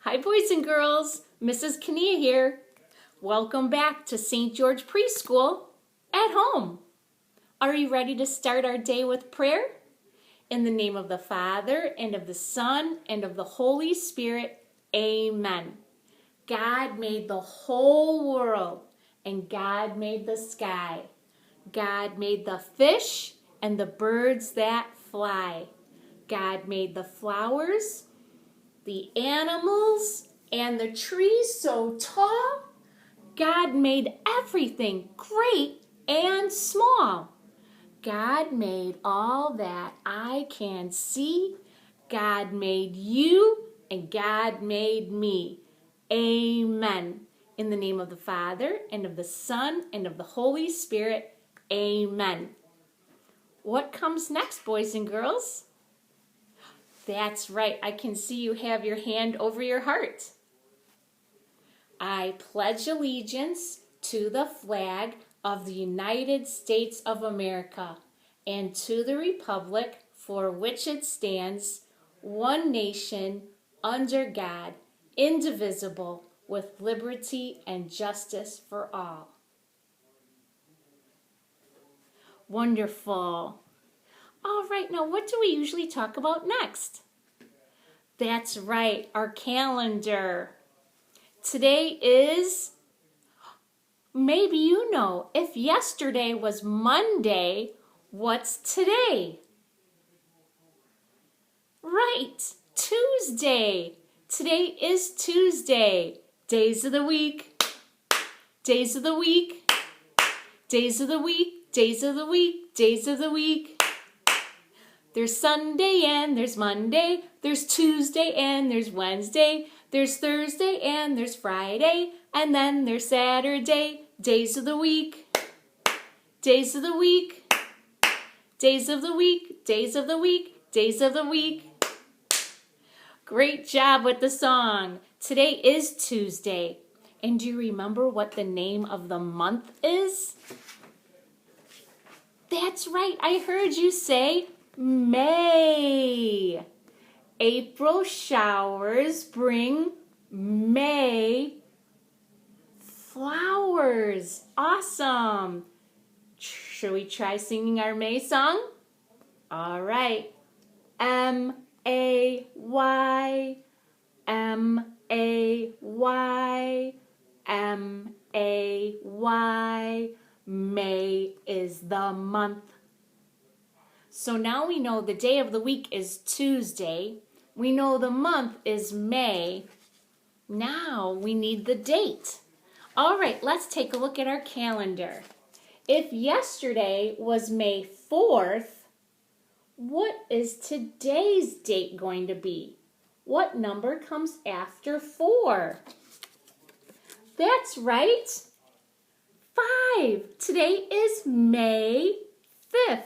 Hi, boys and girls. Mrs. Kania here. Welcome back to St. George Preschool at home. Are you ready to start our day with prayer? In the name of the Father, and of the Son, and of the Holy Spirit, amen. God made the whole world, and God made the sky. God made the fish and the birds that fly. God made the flowers, the animals, and the trees so tall. God made everything great and small. God made all that I can see. God made you, and God made me. Amen. In the name of the Father, and of the Son, and of the Holy Spirit, amen. What comes next, boys and girls? That's right, I can see you have your hand over your heart. I pledge allegiance to the flag of the United States of America and to the republic for which it stands, one nation, under God, indivisible, with liberty and justice for all. Wonderful. All right, now what do we usually talk about next? That's right, our calendar. Today is, maybe you know, if yesterday was Monday, what's today? Right, Tuesday. Today is Tuesday. Days of the week, days of the week, days of the week, days of the week, days of the week. There's Sunday and there's Monday, there's Tuesday and there's Wednesday, there's Thursday and there's Friday, and then there's Saturday. Days of the week, days of the week, days of the week, days of the week, days of the week. Great job with the song. Today is Tuesday. And do you remember what the name of the month is? That's right, I heard you say May. April showers bring May flowers. Awesome. Should we try singing our May song? All right. M-A-Y, M-A-Y, M-A-Y. May is the month. So now we know the day of the week is Tuesday. We know the month is May. Now we need the date. All right, let's take a look at our calendar. If yesterday was May 4th, what is today's date going to be? What number comes after 4? That's right, 5. Today is May 5th.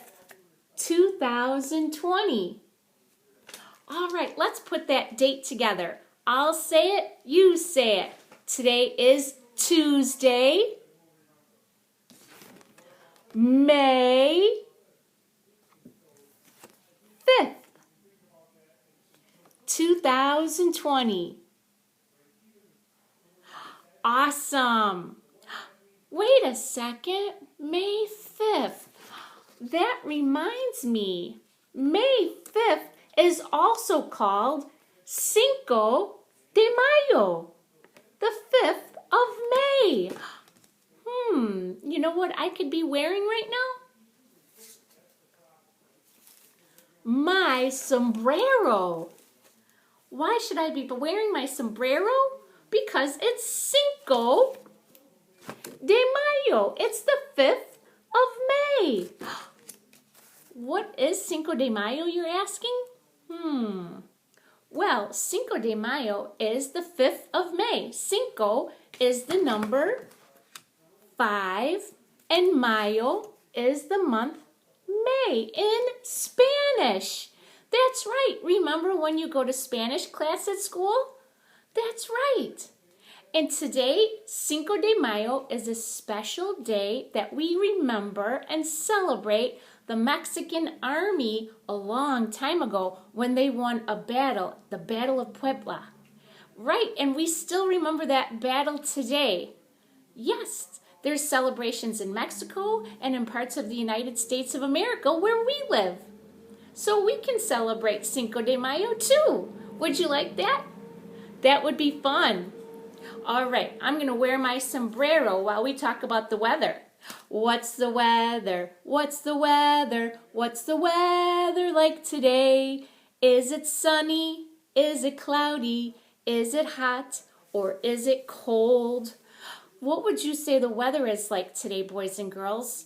2020. All right, let's put that date together. I'll say it, you say it. Today is Tuesday, May 5th, 2020. Awesome. Wait a second, May 5th. That reminds me, May 5th is also called Cinco de Mayo, the 5th of May. You know what I could be wearing right now? My sombrero. Why should I be wearing my sombrero? Because it's Cinco de Mayo. It's the 5th of May. What is Cinco de Mayo, you're asking? Well, Cinco de Mayo is the 5th of May. Cinco is the number 5, and Mayo is the month May in Spanish. That's right. Remember when you go to Spanish class at school? That's right. And today, Cinco de Mayo is a special day that we remember and celebrate the Mexican army a long time ago when they won a battle, the Battle of Puebla. Right, and we still remember that battle today. Yes, there's celebrations in Mexico and in parts of the United States of America where we live. So we can celebrate Cinco de Mayo too. Would you like that? That would be fun. All right, I'm going to wear my sombrero while we talk about the weather. What's the weather? What's the weather? What's the weather like today? Is it sunny? Is it cloudy? Is it hot? Or is it cold? What would you say the weather is like today, boys and girls?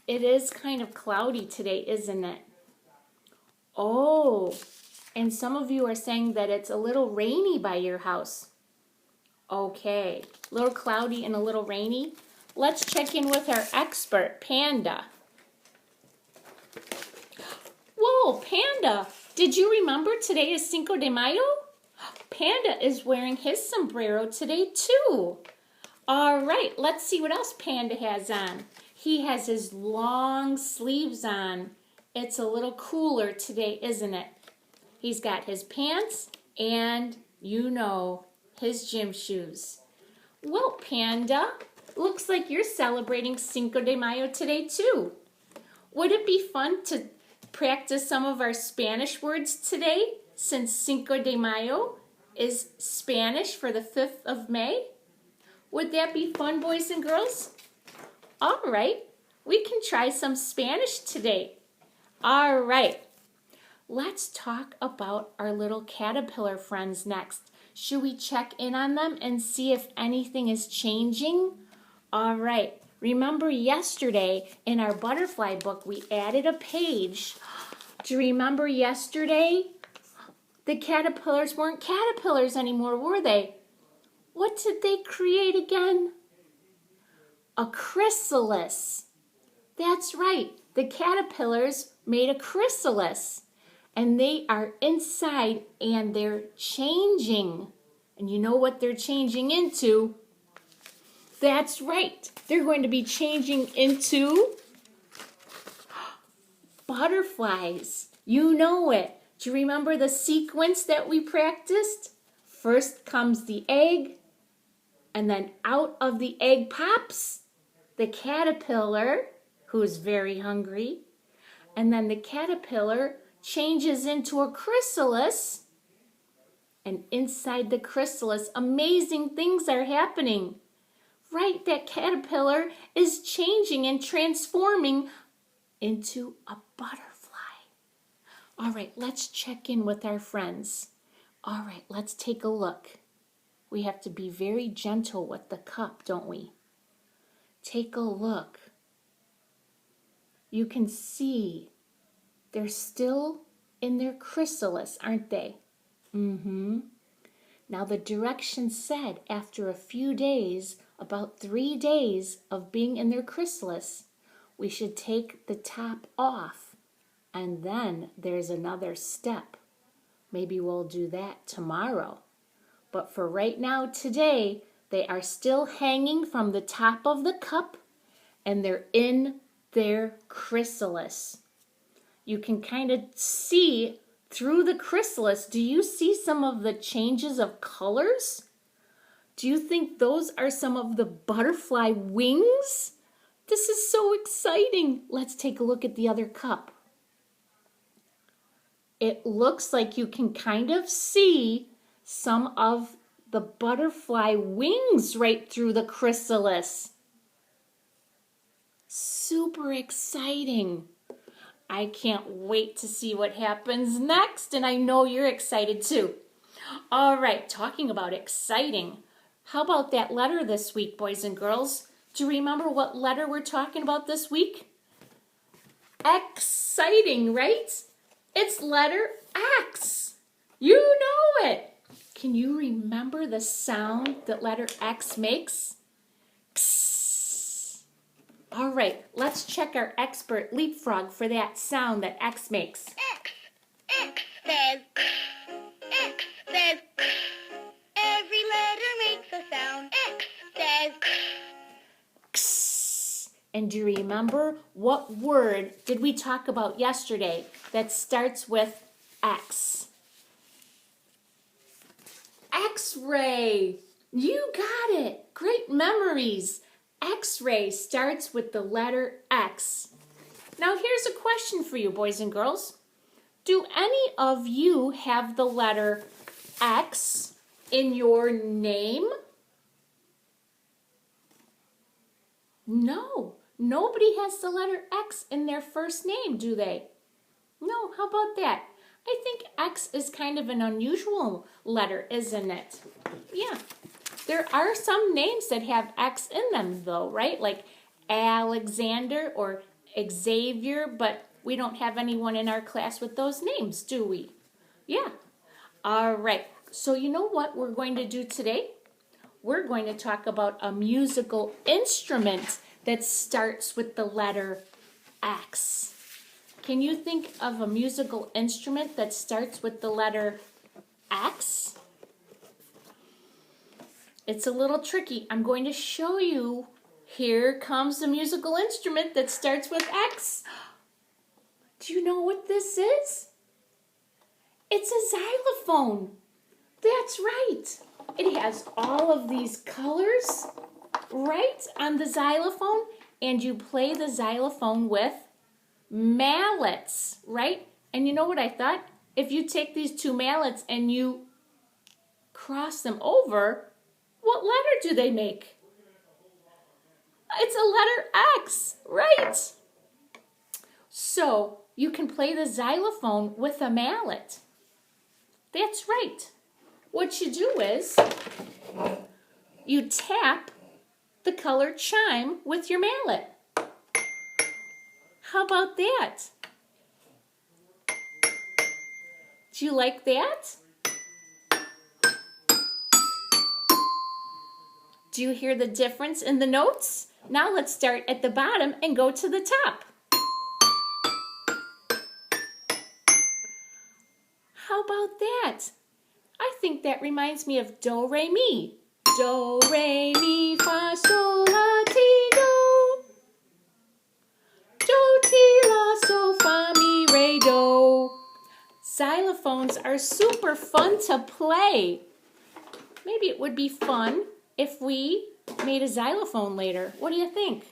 It is kind of cloudy today, isn't it? Oh, and some of you are saying that it's a little rainy by your house. Okay, a little cloudy and a little rainy. Let's check in with our expert, Panda. Whoa, Panda, did you remember today is Cinco de Mayo? Panda is wearing his sombrero today too. All right, let's see what else Panda has on. He has his long sleeves on. It's a little cooler today, isn't it? He's got his pants and, you know, his gym shoes. Well, Panda, looks like you're celebrating Cinco de Mayo today too. Would it be fun to practice some of our Spanish words today, since Cinco de Mayo is Spanish for the 5th of May? Would that be fun, boys and girls? All right, we can try some Spanish today. All right, let's talk about our little caterpillar friends next. Should we check in on them and see if anything is changing? All right, remember yesterday in our butterfly book, we added a page. Do you remember yesterday? The caterpillars weren't caterpillars anymore, were they? What did they create again? A chrysalis. That's right. The caterpillars made a chrysalis. And they are inside and they're changing. And you know what they're changing into? That's right. They're going to be changing into butterflies. You know it. Do you remember the sequence that we practiced? First comes the egg, and then out of the egg pops the caterpillar, who's very hungry. And then the caterpillar changes into a chrysalis. And inside the chrysalis, amazing things are happening. Right, that caterpillar is changing and transforming into a butterfly. All right, let's check in with our friends. All right, let's take a look. We have to be very gentle with the cup, don't we? Take a look. You can see they're still in their chrysalis, aren't they? Now the directions said after a few days, about 3 days of being in their chrysalis, we should take the top off. And then there's another step. Maybe we'll do that tomorrow. But for right now, today, they are still hanging from the top of the cup and they're in their chrysalis. You can kind of see through the chrysalis. Do you see some of the changes of colors? Do you think those are some of the butterfly wings? This is so exciting. Let's take a look at the other cup. It looks like you can kind of see some of the butterfly wings right through the chrysalis. Super exciting. I can't wait to see what happens next, and I know you're excited too. All right, talking about exciting. How about that letter this week, boys and girls? Do you remember what letter we're talking about this week? Exciting, right? It's letter X. You know it. Can you remember the sound that letter X makes? X. All right, let's check our expert leapfrog for that sound that X makes. X. X says X says every letter makes a sound. X says X. And do you remember what word did we talk about yesterday that starts with X? X-ray. You got it. Great memories. X-ray starts with the letter X. Now here's a question for you, boys and girls. Do any of you have the letter X in your name? No, nobody has the letter X in their first name, do they? No, how about that? I think X is kind of an unusual letter, isn't it? Yeah. There are some names that have X in them though, right? Like Alexander or Xavier, but we don't have anyone in our class with those names, do we? Yeah. All right. So you know what we're going to do today? We're going to talk about a musical instrument that starts with the letter X. Can you think of a musical instrument that starts with the letter X? It's a little tricky. I'm going to show you. Here comes the musical instrument that starts with X. Do you know what this is? It's a xylophone. That's right. It has all of these colors right on the xylophone, and you play the xylophone with mallets, right? And you know what I thought? If you take these two mallets and you cross them over, what letter do they make? It's a letter X, right? So you can play the xylophone with a mallet. That's right. What you do is you tap the colored chime with your mallet. How about that? Do you like that? Do you hear the difference in the notes? Now let's start at the bottom and go to the top. How about that? I think that reminds me of do, re, mi. Do, re, mi, fa, sol, la, ti, do. Do, ti, la, sol, fa, mi, re, do. Xylophones are super fun to play. Maybe it would be fun if we made a xylophone later. What do you think?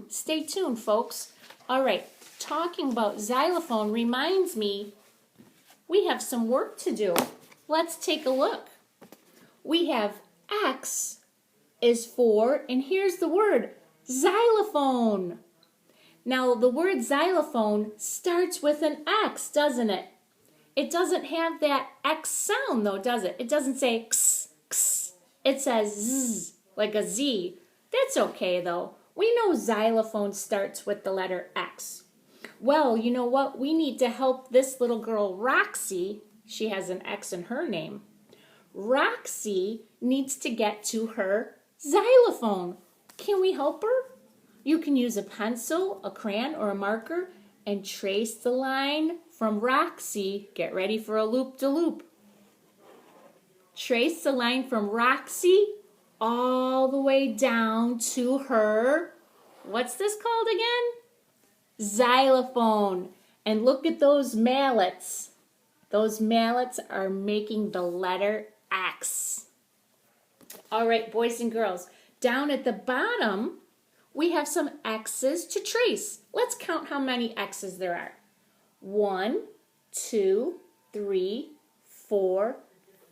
Stay tuned, folks. All right, talking about xylophone reminds me we have some work to do. Let's take a look. We have X is for, and here's the word, xylophone. Now, the word xylophone starts with an X, doesn't it? It doesn't have that X sound, though, does it? It doesn't say x, x. It says z, like a Z. That's okay, though. We know xylophone starts with the letter X. Well, you know what? We need to help this little girl, Roxy. She has an X in her name. Roxy needs to get to her xylophone. Can we help her? You can use a pencil, a crayon, or a marker and trace the line from Roxy. Get ready for a loop-de-loop. Trace the line from Roxy all the way down to her, what's this called again? Xylophone. And look at those mallets. Those mallets are making the letter X. All right, boys and girls, down at the bottom, we have some X's to trace. Let's count how many X's there are. 1, 2, 3, 4,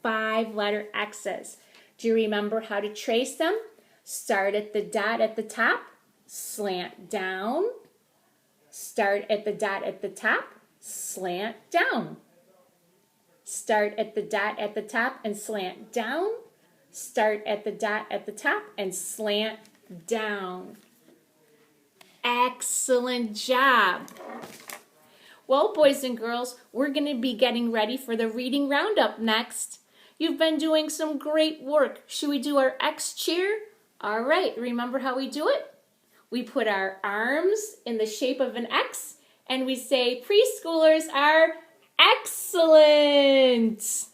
5 letter X's. Do you remember how to trace them? Start at the dot at the top, slant down. Start at the dot at the top, slant down. Start at the dot at the top and slant down. Start at the dot at the top and slant down. Excellent job. Well, boys and girls, we're going to be getting ready for the reading roundup next. You've been doing some great work. Should we do our X cheer? All right, remember how we do it? We put our arms in the shape of an X and we say preschoolers are excellent.